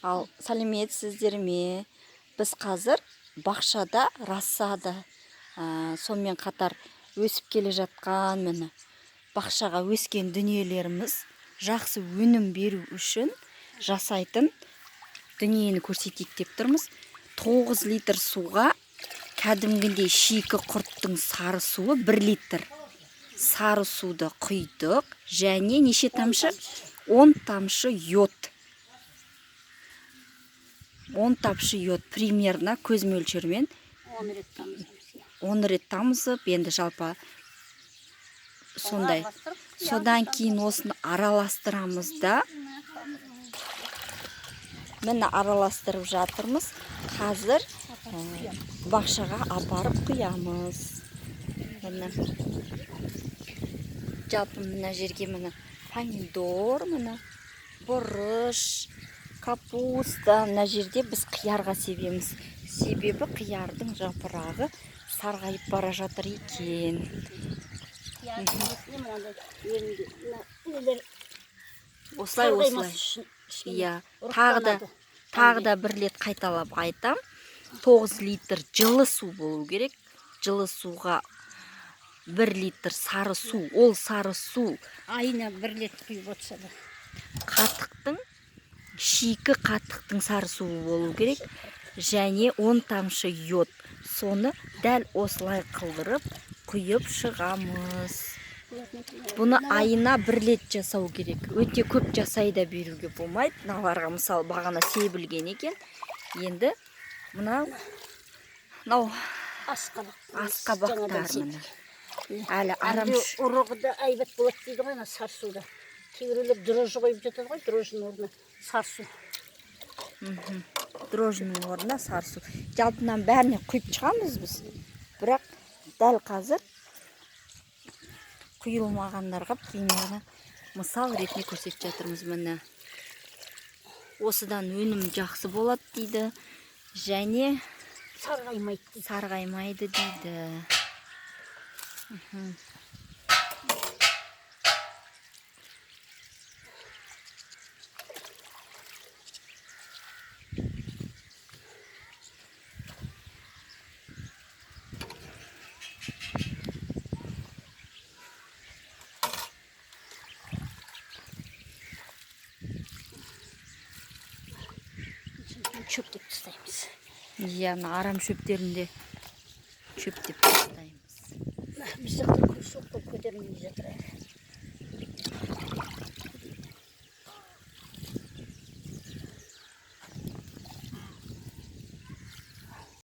Ал сәлеметсіздер ме? Біз қазір бақшада рассада, сонымен қатар өсіп келе жатқан міне бақшаға өскен дүниелеріміз жақсы өнім беру үшін жасайтын дүниені көрсетейік деп тұрмыз. 9 литр суға кәдімгідей шикі құрттың сары суы 1 литр. Сары суды құйдық және неше тамшы? 10 тамшы йод. 10 тамшы йод примерно көз мөлшермен 10 рет тамызып, енді жалпы сондай. Содан кейін осыны араластырамыз да. Міне араластырып жатырмыз. Қазір бақшаға апарып құямыз. Міне. Жалпы мына жерге міне помидор, міне бұрыш, капуста. Мына жерде біз қиярға себеміз. Себебі қиярдың жапырағы сарғайып бара жатыр екен. Осылай. Иә, тағы да 1 рет қайталап айтам. 9 литр жылы су болу керек. Жылы суға 1 литр сары су. Ол сары су айына 1 рет құйып отырса да. Қатықтың, шикі қатықтың сары суы болу керек. Және 10 тамшы йод. Соны дәл осылай қылдырып құйып шығамыз. Бұны айына 1 рет жасау керек. Өте көп жасай да беруге болмайды. Мыналарға мысалы бағана себілген екен. Енді мынау асқабақтар міне. Әлі арамш. Ұрығы да айбат болады дейді ғой, сары суда. Кейбіреулер дрожжы қойып жатады ғой, дрожжының орнына сары су. Дрожжының орнына сары су. Жалпынан бәріне құйып шығамыз біз. Бірақ дәл қазір құйылмағандарға примерно мысал ретінде көрсетіп жатырмыз міне. Осыдан өнім жақсы болады дейді. Және сарғаймайды дейді. Шөп деп тастаймыз. Иә, арам шөптерінде шөп деп тастаймыз. Біз жақта көп көтерілмей жатыр.